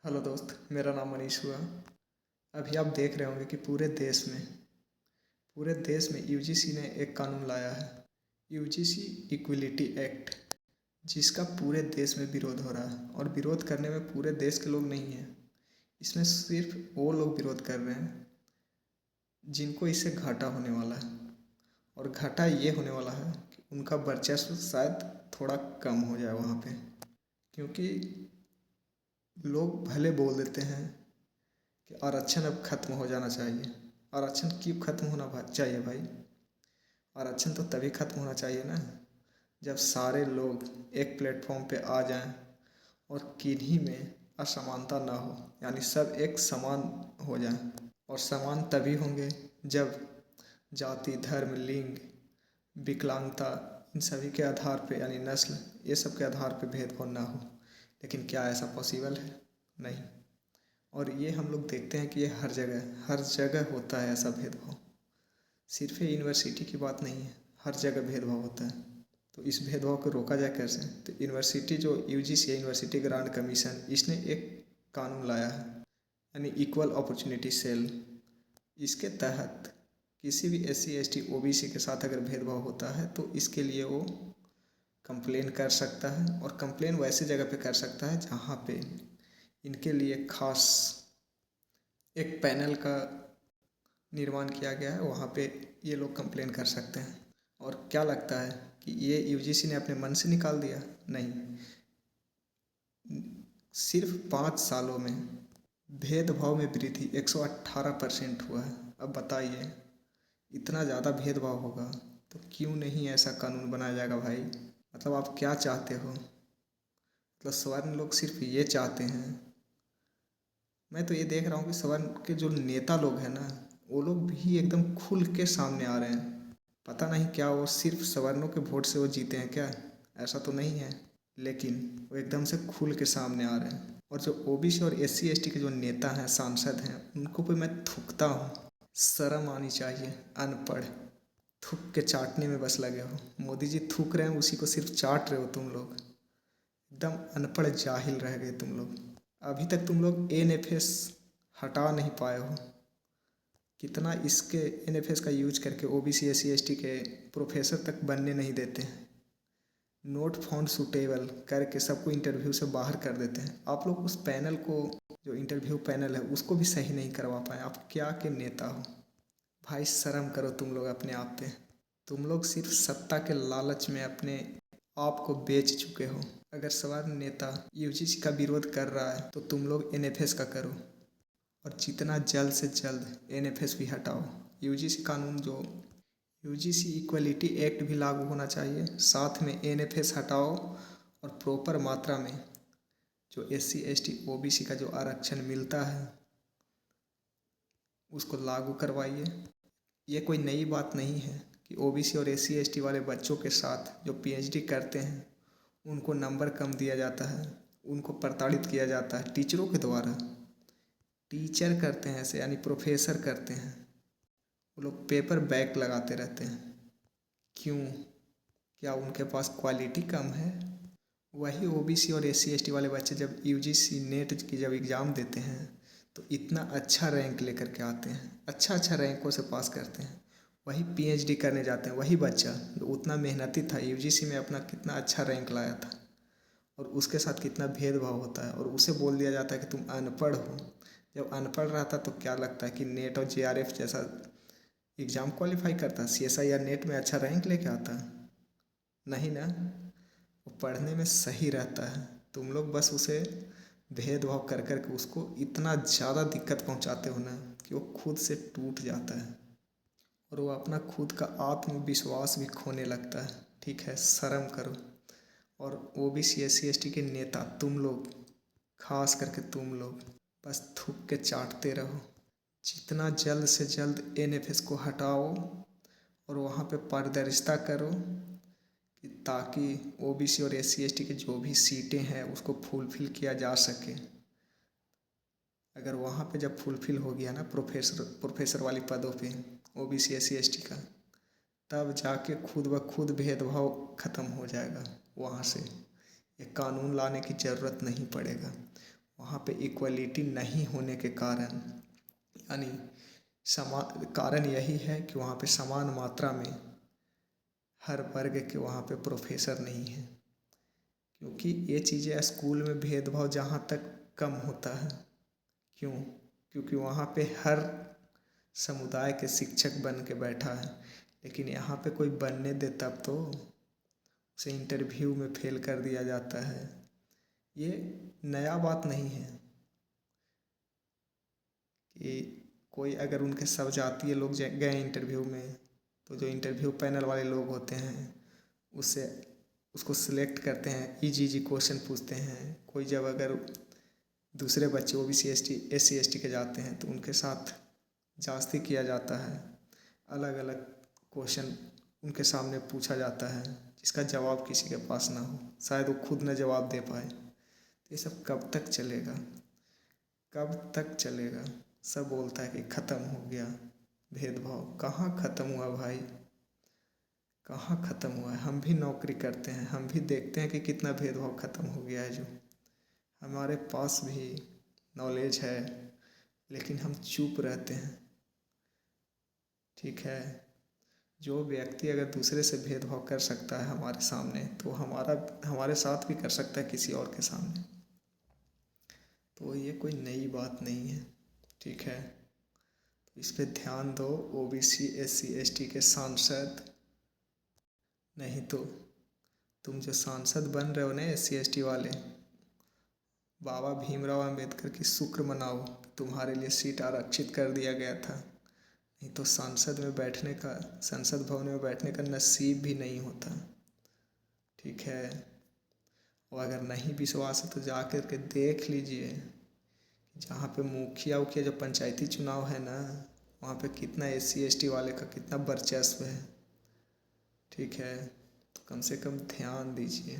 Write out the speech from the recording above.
Hello दोस्त, मेरा नाम मनीष हुआ। अभी आप देख रहे होंगे कि पूरे देश में यूजीसी ने एक कानून लाया है, यूजीसी इक्वलिटी एक्ट, जिसका पूरे देश में विरोध हो रहा है। और विरोध करने में पूरे देश के लोग नहीं हैं, इसमें सिर्फ वो लोग विरोध कर रहे हैं जिनको इससे घाटा होने वाला है। और घाटा ये होने वाला है कि उनका वर्चस्व शायद थोड़ा कम हो जाए वहाँ पे, क्योंकि लोग भले बोल देते हैं कि आरक्षण अब खत्म हो जाना चाहिए। आरक्षण क्यों खत्म होना चाहिए भाई? आरक्षण तो तभी खत्म होना चाहिए ना, जब सारे लोग एक प्लेटफॉर्म पे आ जाएं और किन्हीं में असमानता ना हो, यानी सब एक समान हो जाएं। और समान तभी होंगे जब जाति, धर्म, लिंग, विकलांगता, इन सभी के आधार पे, यानी नस्ल, ये सब के आधार पे भेदभाव ना हो। लेकिन क्या ऐसा पॉसिबल है? नहीं। और ये हम लोग देखते हैं कि ये हर जगह होता है ऐसा भेदभाव। सिर्फ ये यूनिवर्सिटी की बात नहीं है, हर जगह भेदभाव होता है। तो इस भेदभाव को रोका जाए कैसे? तो यूनिवर्सिटी जो यूजीसी है, यूनिवर्सिटी ग्रांट कमीशन, इसने एक कानून लाया है, यानी इक्वल अपॉर्चुनिटी सेल। इसके तहत किसी भी SC ST OBC के साथ अगर भेदभाव होता है तो इसके लिए वो कंप्लेन कर सकता है। और कंप्लेन वैसे जगह पे कर सकता है जहाँ पे इनके लिए खास एक पैनल का निर्माण किया गया है, वहाँ पे ये लोग कंप्लेन कर सकते हैं। और क्या लगता है कि ये यूजीसी ने अपने मन से निकाल दिया? नहीं। सिर्फ 5 सालों में भेदभाव में वृद्धि 118% हुआ है। अब बताइए, इतना ज़्यादा भेदभाव होगा तो क्यों नहीं ऐसा कानून बनाया जाएगा भाई? मतलब आप क्या चाहते हो? मतलब सवर्ण लोग सिर्फ ये चाहते हैं? मैं तो ये देख रहा हूँ कि सवर्ण के जो नेता लोग हैं ना, वो लोग भी एकदम खुल के सामने आ रहे हैं। पता नहीं क्या वो सिर्फ सवर्णों के वोट से वो जीते हैं क्या? ऐसा तो नहीं है, लेकिन वो एकदम से खुल के सामने आ रहे हैं। और जो OBC और SC ST के जो नेता हैं, सांसद हैं, उनको भी मैं थूकता हूँ। शर्म आनी चाहिए, अनपढ़। थूक के चाटने में बस लगे हो। मोदी जी थूक रहे हैं, उसी को सिर्फ चाट रहे हो तुम लोग। एकदम अनपढ़ जाहिल रह गए तुम लोग। अभी तक तुम लोग NFS हटा नहीं पाए हो। कितना इसके NFS का यूज करके OBC SC ST के प्रोफेसर तक बनने नहीं देते हैं। नोट फाउंड सूटेबल करके सबको इंटरव्यू से बाहर कर देते हैं। आप लोग उस पैनल को, जो इंटरव्यू पैनल है, उसको भी सही नहीं करवा पाए। आप क्या के नेता हो भाई? शर्म करो तुम लोग अपने आप पे। तुम लोग सिर्फ सत्ता के लालच में अपने आप को बेच चुके हो। अगर सवर्ण नेता यूजीसी का विरोध कर रहा है तो तुम लोग NFS का करो, और जितना जल्द से जल्द NFS भी हटाओ। यूजीसी कानून, जो यूजीसी इक्वलिटी एक्ट भी लागू होना चाहिए, साथ में NFS हटाओ। और प्रॉपर मात्रा में जो SC ST OBC का जो आरक्षण मिलता है उसको लागू करवाइए। ये कोई नई बात नहीं है कि OBC और SC ST वाले बच्चों के साथ जो PhD करते हैं उनको नंबर कम दिया जाता है, उनको प्रताड़ित किया जाता है टीचरों के द्वारा। टीचर करते हैं ऐसे, यानी प्रोफेसर करते हैं। वो लोग पेपर बैक लगाते रहते हैं। क्यों? क्या उनके पास क्वालिटी कम है? वही OBC और SC ST वाले बच्चे जब UGC नेट की जब एग्ज़ाम देते हैं तो इतना अच्छा रैंक लेकर के आते हैं, अच्छा रैंकों से पास करते हैं। वही PhD करने जाते हैं, वही बच्चा जो उतना मेहनती था, UGC में अपना कितना अच्छा रैंक लाया था, और उसके साथ कितना भेदभाव होता है। और उसे बोल दिया जाता है कि तुम अनपढ़ हो। जब अनपढ़ रहता तो क्या लगता है कि नेट और JRF जैसा एग्ज़ाम क्वालिफाई करता, CSI या नेट में अच्छा रैंक लेके आता? नहीं ना। वो पढ़ने में सही रहता है। तुम लोग बस उसे भेदभाव कर कर के उसको इतना ज़्यादा दिक्कत पहुंचाते हो ना कि वो खुद से टूट जाता है, और वो अपना खुद का आत्मविश्वास भी खोने लगता है। ठीक है, शर्म करो। और OBC SC ST के नेता तुम लोग, खास करके तुम लोग, बस थूक के चाटते रहो। जितना जल्द से जल्द NFS को हटाओ और वहाँ पे पारदर्शिता करो, कि ताकि OBC और SC ST के जो भी सीटें हैं उसको फुलफिल किया जा सके। अगर वहाँ पे जब फुलफिल हो गया ना प्रोफेसर वाली पदों पे OBC SC ST का, तब जाके खुद ब खुद भेदभाव ख़त्म हो जाएगा। वहाँ से ये कानून लाने की ज़रूरत नहीं पड़ेगा। वहाँ पे इक्वलिटी नहीं होने के कारण, यानी कारण यही है कि वहाँ पे समान मात्रा में हर वर्ग के वहाँ पे प्रोफेसर नहीं है। क्योंकि ये चीज़ें स्कूल में भेदभाव जहाँ तक कम होता है। क्यों? क्योंकि वहाँ पे हर समुदाय के शिक्षक बन के बैठा है, लेकिन यहाँ पे कोई बनने दे तब तो उसे इंटरव्यू में फेल कर दिया जाता है। ये नया बात नहीं है कि कोई अगर उनके सब जातीय लोग गए इंटरव्यू में, तो जो इंटरव्यू पैनल वाले लोग होते हैं उसको सिलेक्ट करते हैं, इजी क्वेश्चन पूछते हैं। कोई जब अगर दूसरे बच्चे OBC SC ST के जाते हैं तो उनके साथ जास्ती किया जाता है, अलग अलग क्वेश्चन उनके सामने पूछा जाता है जिसका जवाब किसी के पास ना हो, शायद वो खुद न जवाब दे पाए। तो ये सब कब तक चलेगा, कब तक चलेगा? सब बोलता है कि ख़त्म हो गया भेदभाव। कहाँ ख़त्म हुआ भाई, कहाँ ख़त्म हुआ है? हम भी नौकरी करते हैं, हम भी देखते हैं कि कितना भेदभाव ख़त्म हो गया है। जो हमारे पास भी नॉलेज है लेकिन हम चुप रहते हैं। ठीक है, जो व्यक्ति अगर दूसरे से भेदभाव कर सकता है हमारे सामने, तो हमारे साथ भी कर सकता है किसी और के सामने। तो ये कोई नई बात नहीं है। ठीक है, तो इस पे ध्यान दो OBC SC ST के सांसद। नहीं तो तुम जो सांसद बन रहे हो ना SC ST वाले, बाबा भीमराव अंबेडकर की शुक्र मनाओ, तुम्हारे लिए सीट आरक्षित कर दिया गया था। नहीं तो संसद भवन में बैठने का नसीब भी नहीं होता। ठीक है, और अगर नहीं विश्वास है तो जा कर के देख लीजिए, जहाँ पे मुखिया जो पंचायती चुनाव है ना, वहाँ पे कितना SC ST वाले का कितना वर्चस्व है। ठीक है, तो कम से कम ध्यान दीजिए।